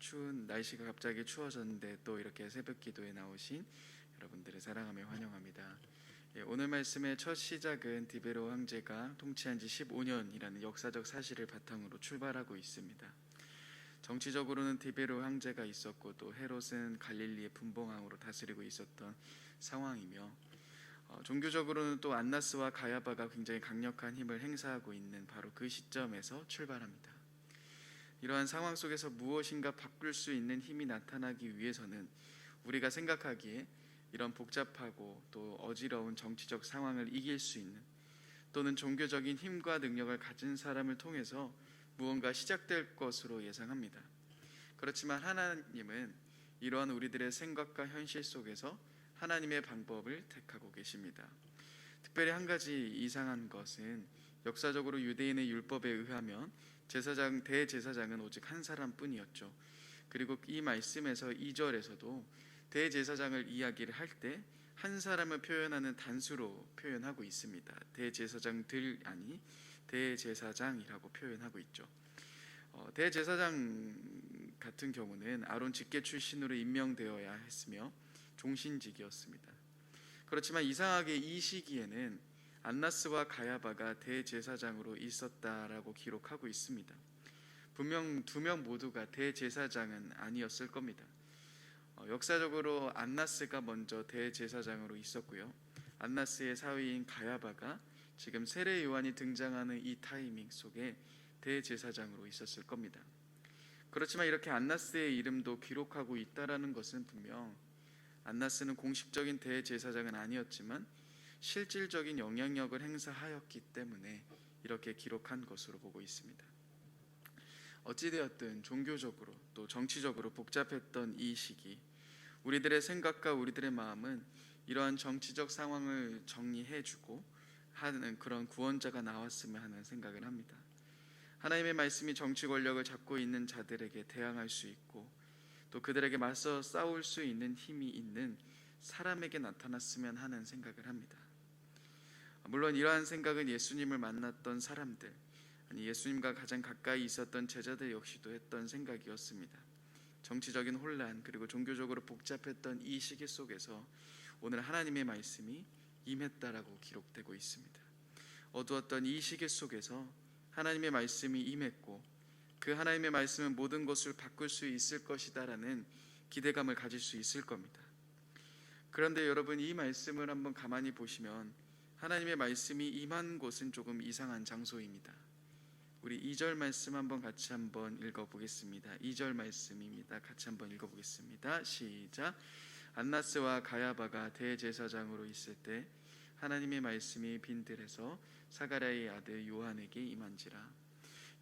추운 날씨가 갑자기 추워졌는데 또 이렇게 새벽 기도에 나오신 여러분들을 사랑하며 환영합니다. 오늘 말씀의 첫 시작은 디베로 황제가 통치한 지 15년이라는 역사적 사실을 바탕으로 출발하고 있습니다. 정치적으로는 디베로 황제가 있었고 또 헤롯은 갈릴리의 분봉왕으로 다스리고 있었던 상황이며 종교적으로는 또 안나스와 가야바가 굉장히 강력한 힘을 행사하고 있는 바로 그 시점에서 출발합니다. 이러한 상황 속에서 무엇인가 바꿀 수 있는 힘이 나타나기 위해서는 우리가 생각하기에 이런 복잡하고 또 어지러운 정치적 상황을 이길 수 있는 또는 종교적인 힘과 능력을 가진 사람을 통해서 무언가 시작될 것으로 예상합니다. 그렇지만 하나님은 이러한 우리들의 생각과 현실 속에서 하나님의 방법을 택하고 계십니다. 특별히 한 가지 이상한 것은 역사적으로 유대인의 율법에 의하면 대제사장은 오직 한 사람뿐이었죠. 그리고 이 말씀에서 2절에서도 대제사장을 이야기를 할 때 한 사람을 표현하는 단수로 표현하고 있습니다. 대제사장들 아니 대제사장이라고 표현하고 있죠. 대제사장 같은 경우는 아론 직계 출신으로 임명되어야 했으며 종신직이었습니다. 그렇지만 이상하게 이 시기에는 안나스와 가야바가 대제사장으로 있었다라고 기록하고 있습니다. 분명 두 명 모두가 대제사장은 아니었을 겁니다. 역사적으로 안나스가 먼저 대제사장으로 있었고요. 안나스의 사위인 가야바가 지금 세례 요한이 등장하는 이 타이밍 속에 대제사장으로 있었을 겁니다. 그렇지만 이렇게 안나스의 이름도 기록하고 있다라는 것은 분명 안나스는 공식적인 대제사장은 아니었지만 실질적인 영향력을 행사하였기 때문에 이렇게 기록한 것으로 보고 있습니다. 어찌되었든 종교적으로 또 정치적으로 복잡했던 이 시기, 우리들의 생각과 우리들의 마음은 이러한 정치적 상황을 정리해주고 하는 그런 구원자가 나왔으면 하는 생각을 합니다. 하나님의 말씀이 정치 권력을 잡고 있는 자들에게 대항할 수 있고 또 그들에게 맞서 싸울 수 있는 힘이 있는 사람에게 나타났으면 하는 생각을 합니다. 물론 이러한 생각은 예수님을 만났던 사람들, 아니 예수님과 가장 가까이 있었던 제자들 역시도 했던 생각이었습니다. 정치적인 혼란 그리고 종교적으로 복잡했던 이 시기 속에서 오늘 하나님의 말씀이 임했다라고 기록되고 있습니다. 어두웠던 이 시기 속에서 하나님의 말씀이 임했고 그 하나님의 말씀은 모든 것을 바꿀 수 있을 것이다라는 기대감을 가질 수 있을 겁니다. 그런데 여러분, 이 말씀을 한번 가만히 보시면 하나님의 말씀이 임한 곳은 조금 이상한 장소입니다. 우리 2절 말씀 같이 한번 읽어보겠습니다. 2절 말씀입니다. 같이 한번 읽어보겠습니다. 시작. 안나스와 가야바가 대제사장으로 있을 때 하나님의 말씀이 빈들에서 사가랴의 아들 요한에게 임한지라.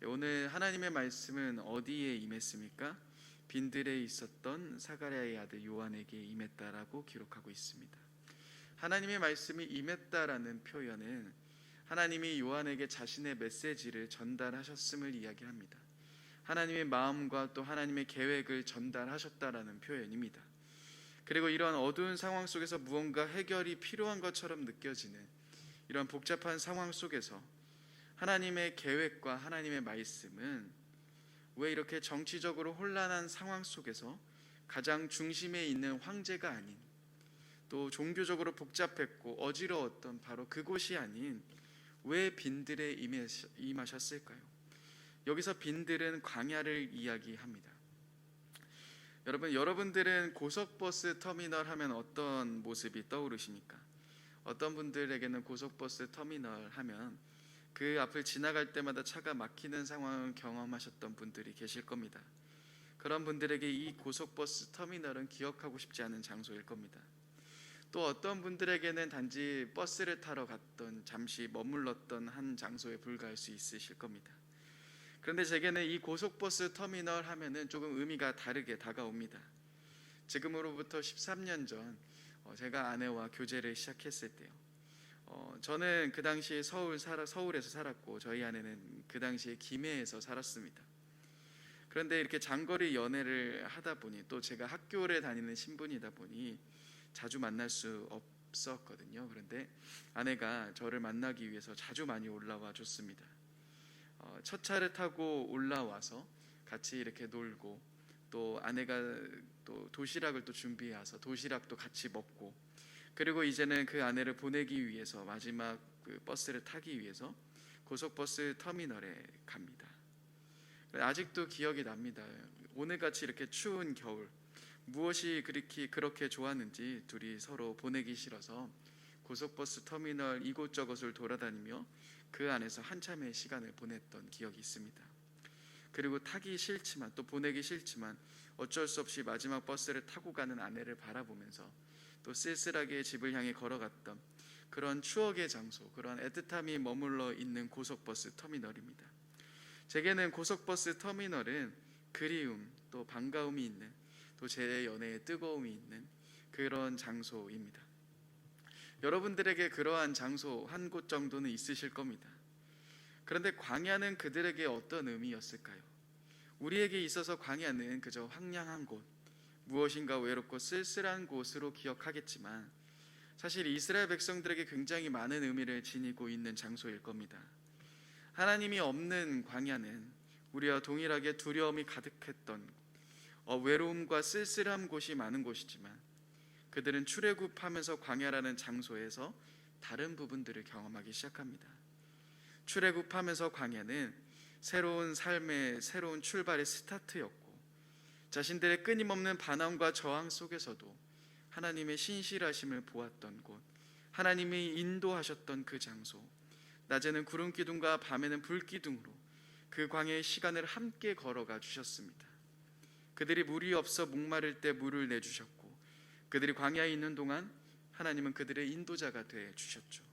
오늘 하나님의 말씀은 어디에 임했습니까? 빈들에 있었던 사가랴의 아들 요한에게 임했다라고 기록하고 있습니다. 하나님의 말씀이 임했다라는 표현은 하나님이 요한에게 자신의 메시지를 전달하셨음을 이야기합니다. 하나님의 마음과 또 하나님의 계획을 전달하셨다라는 표현입니다. 그리고 이런 어두운 상황 속에서 무언가 해결이 필요한 것처럼 느껴지는 이런 복잡한 상황 속에서 하나님의 계획과 하나님의 말씀은 왜 이렇게 정치적으로 혼란한 상황 속에서 가장 중심에 있는 황제가 아닌 또 종교적으로 복잡했고 어지러웠던 바로 그곳이 아닌 왜 빈들에 임하셨을까요? 여기서 빈들은 광야를 이야기합니다. 여러분들은 고속버스 터미널 하면 어떤 모습이 떠오르십니까? 어떤 분들에게는 고속버스 터미널 하면 그 앞을 지나갈 때마다 차가 막히는 상황을 경험하셨던 분들이 계실 겁니다. 그런 분들에게 이 고속버스 터미널은 기억하고 싶지 않은 장소일 겁니다. 또 어떤 분들에게는 단지 버스를 타러 갔던 잠시 머물렀던 한 장소에 불과할 수 있으실 겁니다. 그런데 제게는 이 고속버스 터미널 하면은 조금 의미가 다르게 다가옵니다. 지금으로부터 13년 전 제가 아내와 교제를 시작했을 때요. 저는 그 당시에 서울에서 살았고 저희 아내는 그 당시에 김해에서 살았습니다. 그런데 이렇게 장거리 연애를 하다 보니 또 제가 학교를 다니는 신분이다 보니 자주 만날 수 없었거든요. 그런데 아내가 저를 만나기 위해서 자주 많이 올라와 줬습니다. 첫 차를 타고 올라와서 같이 이렇게 놀고 또 아내가 또 도시락을 또 준비해 와서 도시락도 같이 먹고, 그리고 이제는 그 아내를 보내기 위해서 마지막 그 버스를 타기 위해서 고속버스 터미널에 갑니다. 아직도 기억이 납니다. 오늘같이 이렇게 추운 겨울, 무엇이 그렇게 좋았는지 둘이 서로 보내기 싫어서 고속버스 터미널 이곳저곳을 돌아다니며 그 안에서 한참의 시간을 보냈던 기억이 있습니다. 그리고 타기 싫지만 또 보내기 싫지만 어쩔 수 없이 마지막 버스를 타고 가는 아내를 바라보면서 또 쓸쓸하게 집을 향해 걸어갔던 그런 추억의 장소, 그런 애틋함이 머물러 있는 고속버스 터미널입니다. 제게는 고속버스 터미널은 그리움 또 반가움이 있는, 또 제 연애의 뜨거움이 있는 그런 장소입니다. 여러분들에게 그러한 장소 한 곳 정도는 있으실 겁니다. 그런데 광야는 그들에게 어떤 의미였을까요? 우리에게 있어서 광야는 그저 황량한 곳, 무엇인가 외롭고 쓸쓸한 곳으로 기억하겠지만 사실 이스라엘 백성들에게 굉장히 많은 의미를 지니고 있는 장소일 겁니다. 하나님이 없는 광야는 우리와 동일하게 두려움이 가득했던 외로움과 쓸쓸한 곳이 많은 곳이지만 그들은 출애굽하면서 광야라는 장소에서 다른 부분들을 경험하기 시작합니다. 출애굽하면서 광야는 새로운 삶의 새로운 출발의 스타트였고, 자신들의 끊임없는 반항과 저항 속에서도 하나님의 신실하심을 보았던 곳, 하나님이 인도하셨던 그 장소, 낮에는 구름 기둥과 밤에는 불 기둥으로 그 광야의 시간을 함께 걸어가 주셨습니다. 그들이 물이 없어 목마를 때 물을 내주셨고, 그들이 광야에 있는 동안 하나님은 그들의 인도자가 되어 주셨죠.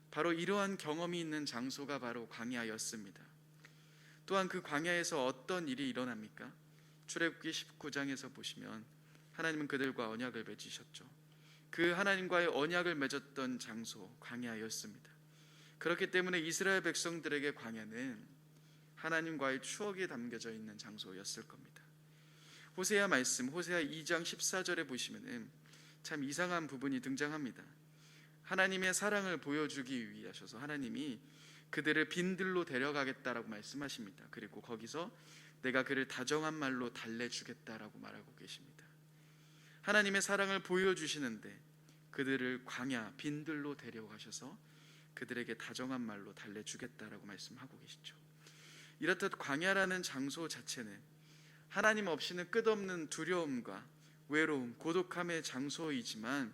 바로 이러한 경험이 있는 장소가 바로 광야였습니다. 또한 그 광야에서 어떤 일이 일어납니까? 출애굽기 19장에서 보시면 하나님은 그들과 언약을 맺으셨죠. 그 하나님과의 언약을 맺었던 장소 광야였습니다. 그렇기 때문에 이스라엘 백성들에게 광야는 하나님과의 추억이 담겨져 있는 장소였을 겁니다. 호세아 말씀, 호세아 2장 14절에 보시면은 참 이상한 부분이 등장합니다. 하나님의 사랑을 보여주기 위하셔서 하나님이 그들을 빈들로 데려가겠다라고 말씀하십니다. 그리고 거기서 내가 그를 다정한 말로 달래주겠다라고 말하고 계십니다. 하나님의 사랑을 보여주시는데 그들을 광야 빈들로 데려가셔서 그들에게 다정한 말로 달래주겠다라고 말씀하고 계시죠. 이렇듯 광야라는 장소 자체는 하나님 없이는 끝없는 두려움과 외로움, 고독함의 장소이지만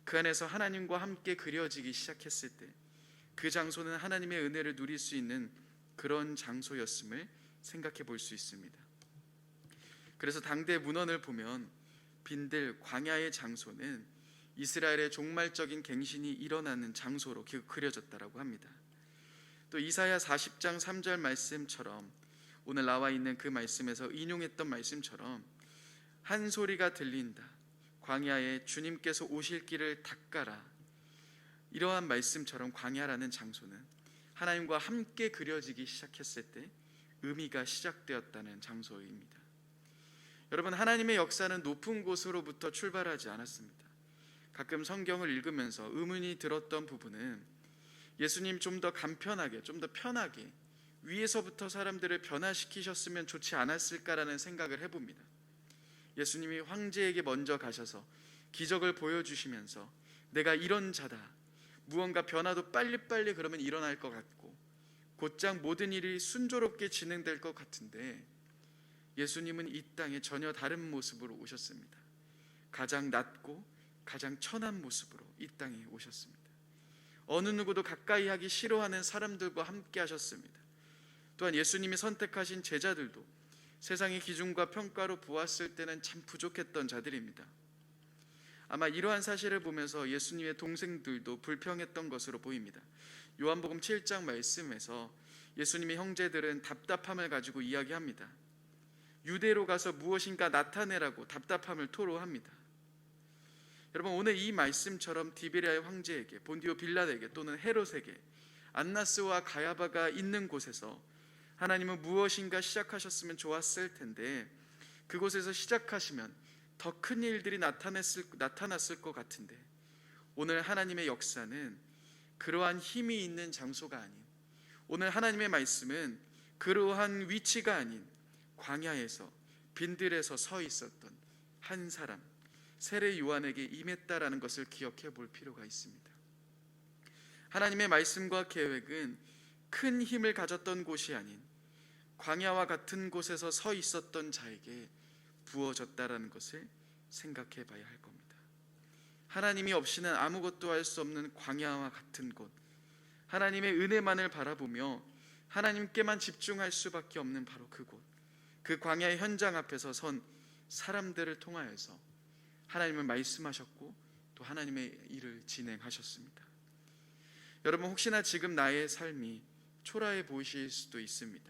그 안에서 하나님과 함께 그려지기 시작했을 때 그 장소는 하나님의 은혜를 누릴 수 있는 그런 장소였음을 생각해 볼 수 있습니다. 그래서 당대 문헌을 보면 빈들 광야의 장소는 이스라엘의 종말적인 갱신이 일어나는 장소로 그려졌다라고 합니다. 또 이사야 40장 3절 말씀처럼 오늘 나와 있는 그 말씀에서 인용했던 말씀처럼 한 소리가 들린다, 광야에 주님께서 오실 길을 닦아라, 이러한 말씀처럼 광야라는 장소는 하나님과 함께 그려지기 시작했을 때 의미가 시작되었다는 장소입니다. 여러분, 하나님의 역사는 높은 곳으로부터 출발하지 않았습니다. 가끔 성경을 읽으면서 의문이 들었던 부분은 예수님 좀 더 간편하게, 좀 더 편하게 위에서부터 사람들을 변화시키셨으면 좋지 않았을까라는 생각을 해봅니다. 예수님이 황제에게 먼저 가셔서 기적을 보여주시면서 내가 이런 자다, 무언가 변화도 빨리빨리 그러면 일어날 것 같고 곧장 모든 일이 순조롭게 진행될 것 같은데 예수님은 이 땅에 전혀 다른 모습으로 오셨습니다. 가장 낮고 가장 천한 모습으로 이 땅에 오셨습니다. 어느 누구도 가까이 하기 싫어하는 사람들과 함께 하셨습니다. 또한 예수님이 선택하신 제자들도 세상의 기준과 평가로 보았을 때는 참 부족했던 자들입니다. 아마 이러한 사실을 보면서 예수님의 동생들도 불평했던 것으로 보입니다. 요한복음 7장 말씀에서 예수님의 형제들은 답답함을 가지고 이야기합니다. 유대로 가서 무엇인가 나타내라고 답답함을 토로합니다. 여러분, 오늘 이 말씀처럼 디베리아의 황제에게, 본디오 빌라도에게 또는 헤롯에게 안나스와 가야바가 있는 곳에서 하나님은 무엇인가 시작하셨으면 좋았을 텐데 그곳에서 시작하시면 더 큰 일들이 나타났을 것 같은데 오늘 하나님의 역사는 그러한 힘이 있는 장소가 아닌, 오늘 하나님의 말씀은 그러한 위치가 아닌 광야에서 빈들에서 서 있었던 한 사람, 세례 요한에게 임했다라는 것을 기억해 볼 필요가 있습니다. 하나님의 말씀과 계획은 큰 힘을 가졌던 곳이 아닌 광야와 같은 곳에서 서 있었던 자에게 부어졌다라는 것을 생각해 봐야 할 겁니다. 하나님이 없이는 아무것도 할 수 없는 광야와 같은 곳, 하나님의 은혜만을 바라보며 하나님께만 집중할 수밖에 없는 바로 그곳, 그 광야의 현장 앞에서 선 사람들을 통하여서 하나님은 말씀하셨고 또 하나님의 일을 진행하셨습니다. 여러분, 혹시나 지금 나의 삶이 초라해 보이실 수도 있습니다.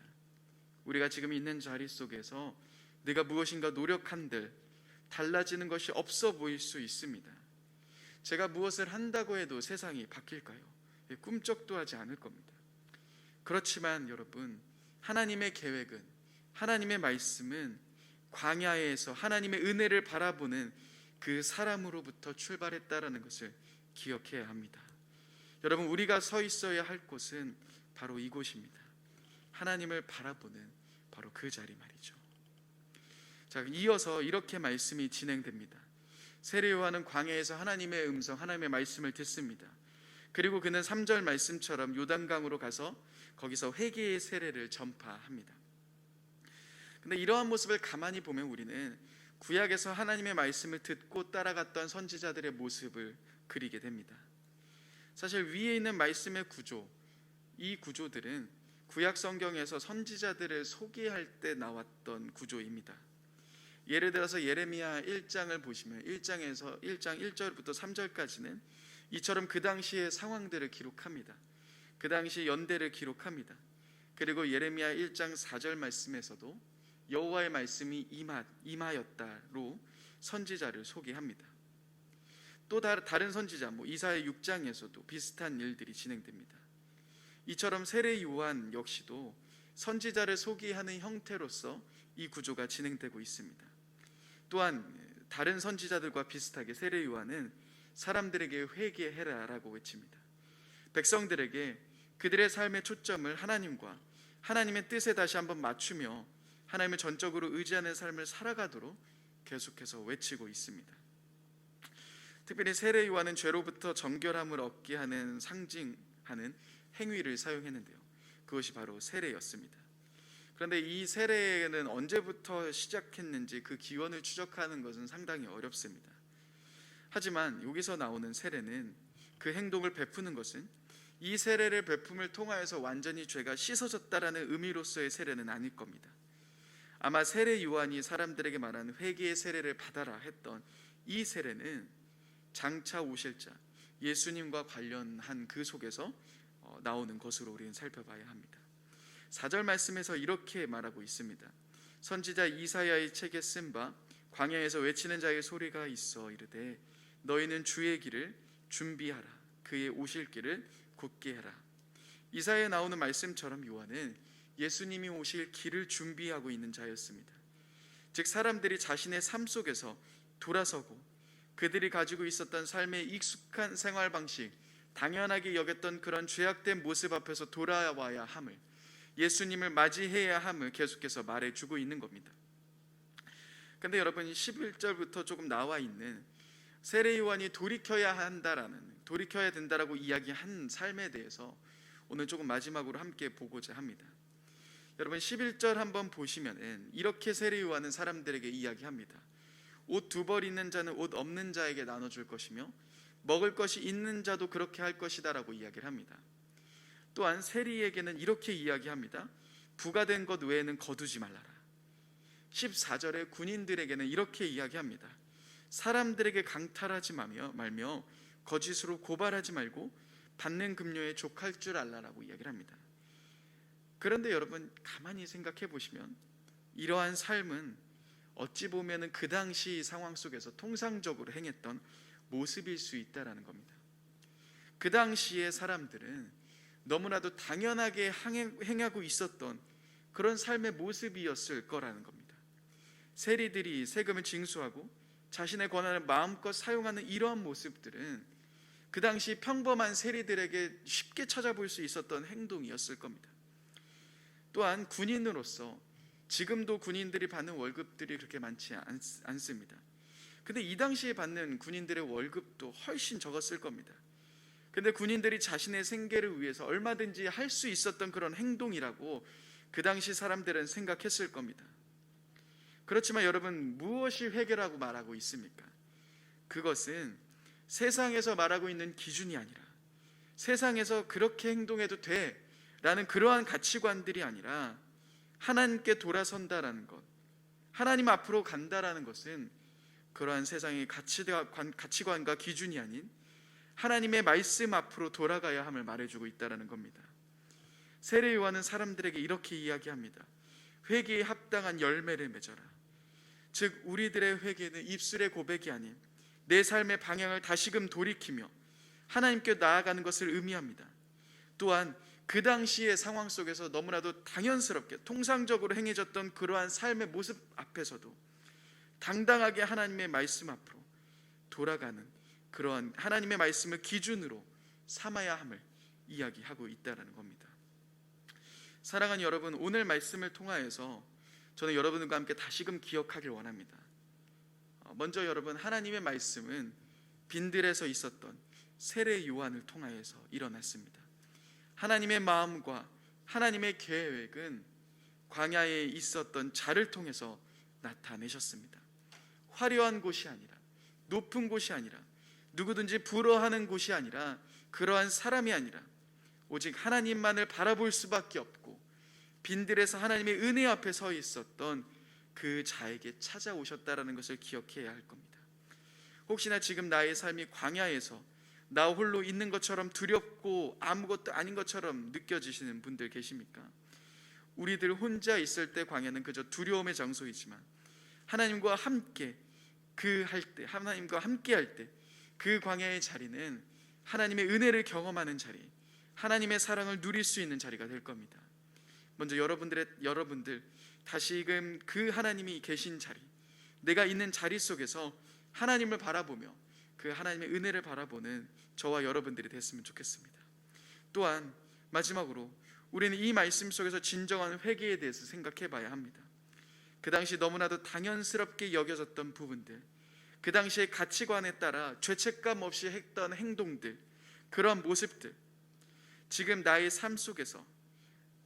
우리가 지금 있는 자리 속에서 내가 무엇인가 노력한들 달라지는 것이 없어 보일 수 있습니다. 제가 무엇을 한다고 해도 세상이 바뀔까요? 꿈쩍도 하지 않을 겁니다. 그렇지만 여러분, 하나님의 계획은, 하나님의 말씀은 광야에서 하나님의 은혜를 바라보는 그 사람으로부터 출발했다라는 것을 기억해야 합니다. 여러분, 우리가 서 있어야 할 곳은 바로 이곳입니다. 하나님을 바라보는 바로 그 자리 말이죠. 자, 이어서 이렇게 말씀이 진행됩니다. 세례 요한은 광야에서 하나님의 음성, 하나님의 말씀을 듣습니다. 그리고 그는 3절 말씀처럼 요단강으로 가서 거기서 회개의 세례를 전파합니다. 근데 이러한 모습을 가만히 보면 우리는 구약에서 하나님의 말씀을 듣고 따라갔던 선지자들의 모습을 그리게 됩니다. 사실 위에 있는 말씀의 구조, 이 구조들은 구약 성경에서 선지자들을 소개할 때 나왔던 구조입니다. 예를 들어서 예레미야 1장을 보시면 1장 1절부터 3절까지는 이처럼 그 당시의 상황들을 기록합니다. 그 당시 연대를 기록합니다. 그리고 예레미야 1장 4절 말씀에서도 여호와의 말씀이 임하였다로 선지자를 소개합니다. 또 다른 선지자 이사야 6장에서도 비슷한 일들이 진행됩니다. 이처럼 세례 요한 역시도 선지자를 소개하는 형태로서 이 구조가 진행되고 있습니다. 또한 다른 선지자들과 비슷하게 세례 요한은 사람들에게 회개해라라고 외칩니다. 백성들에게 그들의 삶의 초점을 하나님과 하나님의 뜻에 다시 한번 맞추며 하나님을 전적으로 의지하는 삶을 살아가도록 계속해서 외치고 있습니다. 특별히 세례 요한은 죄로부터 정결함을 얻게 하는 상징하는 행위를 사용했는데요, 그것이 바로 세례였습니다. 그런데 이 세례는 언제부터 시작했는지 그 기원을 추적하는 것은 상당히 어렵습니다. 하지만 여기서 나오는 세례는, 그 행동을 베푸는 것은 이 세례를 베품을 통하여서 완전히 죄가 씻어졌다라는 의미로서의 세례는 아닐 겁니다. 아마 세례 요한이 사람들에게 말하는 회개의 세례를 받아라 했던 이 세례는 장차 오실 자 예수님과 관련한 그 속에서 나오는 것으로 우리는 살펴봐야 합니다. 4절 말씀에서 이렇게 말하고 있습니다. 선지자 이사야의 책에 쓴 바 광야에서 외치는 자의 소리가 있어 이르되 너희는 주의 길을 준비하라, 그의 오실 길을 곧게 해라. 이사야에 나오는 말씀처럼 요한은 예수님이 오실 길을 준비하고 있는 자였습니다. 즉 사람들이 자신의 삶 속에서 돌아서고 그들이 가지고 있었던 삶의 익숙한 생활 방식, 당연하게 여겼던 그런 죄악된 모습 앞에서 돌아와야 함을, 예수님을 맞이해야 함을 계속해서 말해주고 있는 겁니다. 그런데 여러분, 11절부터 조금 나와 있는 세례 요한이 돌이켜야 된다라고 이야기한 삶에 대해서 오늘 조금 마지막으로 함께 보고자 합니다. 여러분, 11절 한번 보시면은 이렇게 세례 요한은 사람들에게 이야기합니다. 옷 2벌 있는 자는 옷 없는 자에게 나눠줄 것이며 먹을 것이 있는 자도 그렇게 할 것이다 라고 이야기를 합니다. 또한 세리에게는 이렇게 이야기합니다. 부가 된 것 외에는 거두지 말라라. 14절에 군인들에게는 이렇게 이야기합니다. 사람들에게 강탈하지 말며 거짓으로 고발하지 말고 받는 급료에 족할 줄 알라라고 이야기를 합니다. 그런데 여러분, 가만히 생각해 보시면 이러한 삶은 어찌 보면 그 당시 상황 속에서 통상적으로 행했던 모습일 수 있다라는 겁니다. 그 당시의 사람들은 너무나도 당연하게 행하고 있었던 그런 삶의 모습이었을 거라는 겁니다. 세리들이 세금을 징수하고 자신의 권한을 마음껏 사용하는 이러한 모습들은 그 당시 평범한 세리들에게 쉽게 찾아볼 수 있었던 행동이었을 겁니다. 또한 군인으로서 지금도 군인들이 받는 월급들이 그렇게 많지 않습니다. 근데 이 당시에 받는 군인들의 월급도 훨씬 적었을 겁니다. 근데 군인들이 자신의 생계를 위해서 얼마든지 할 수 있었던 그런 행동이라고 그 당시 사람들은 생각했을 겁니다. 그렇지만 여러분, 무엇이 회개라고 말하고 있습니까? 그것은 세상에서 말하고 있는 기준이 아니라, 세상에서 그렇게 행동해도 돼 라는 그러한 가치관들이 아니라, 하나님께 돌아선다라는 것, 하나님 앞으로 간다라는 것은 그러한 세상의 가치관과 기준이 아닌 하나님의 말씀 앞으로 돌아가야 함을 말해주고 있다는 겁니다. 세례 요한은 사람들에게 이렇게 이야기합니다. 회개에 합당한 열매를 맺어라. 즉 우리들의 회개는 입술의 고백이 아닌 내 삶의 방향을 다시금 돌이키며 하나님께 나아가는 것을 의미합니다. 또한 그 당시의 상황 속에서 너무나도 당연스럽게 통상적으로 행해졌던 그러한 삶의 모습 앞에서도 당당하게 하나님의 말씀 앞으로 돌아가는 그러한 하나님의 말씀을 기준으로 삼아야 함을 이야기하고 있다는 겁니다. 사랑하는 여러분, 오늘 말씀을 통하여서 저는 여러분과 함께 다시금 기억하길 원합니다. 먼저 여러분, 하나님의 말씀은 빈들에서 있었던 세례 요한을 통하여서 일어났습니다. 하나님의 마음과 하나님의 계획은 광야에 있었던 자를 통해서 나타내셨습니다. 화려한 곳이 아니라, 높은 곳이 아니라, 누구든지 부러워하는 곳이 아니라, 그러한 사람이 아니라 오직 하나님만을 바라볼 수밖에 없고 빈들에서 하나님의 은혜 앞에 서 있었던 그 자에게 찾아오셨다라는 것을 기억해야 할 겁니다. 혹시나 지금 나의 삶이 광야에서 나 홀로 있는 것처럼 두렵고 아무것도 아닌 것처럼 느껴지시는 분들 계십니까? 우리들 혼자 있을 때 광야는 그저 두려움의 장소이지만 하나님과 함께 하나님과 함께 할 때 그 광야의 자리는 하나님의 은혜를 경험하는 자리, 하나님의 사랑을 누릴 수 있는 자리가 될 겁니다. 먼저 여러분들 다시금 그 하나님이 계신 자리, 내가 있는 자리 속에서 하나님을 바라보며 그 하나님의 은혜를 바라보는 저와 여러분들이 됐으면 좋겠습니다. 또한 마지막으로 우리는 이 말씀 속에서 진정한 회개에 대해서 생각해 봐야 합니다. 그 당시 너무나도 당연스럽게 여겨졌던 부분들, 그 당시의 가치관에 따라 죄책감 없이 했던 행동들, 그런 모습들, 지금 나의 삶 속에서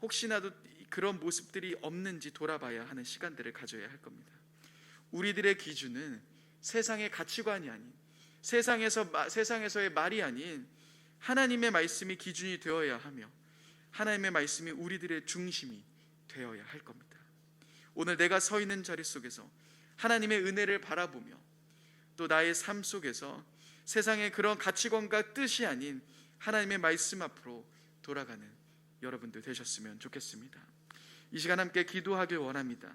혹시나도 그런 모습들이 없는지 돌아봐야 하는 시간들을 가져야 할 겁니다. 우리들의 기준은 세상의 가치관이 아닌, 세상에서의 말이 아닌 하나님의 말씀이 기준이 되어야 하며 하나님의 말씀이 우리들의 중심이 되어야 할 겁니다. 오늘 내가 서 있는 자리 속에서 하나님의 은혜를 바라보며 또 나의 삶 속에서 세상의 그런 가치관과 뜻이 아닌 하나님의 말씀 앞으로 돌아가는 여러분들 되셨으면 좋겠습니다. 이 시간 함께 기도하길 원합니다.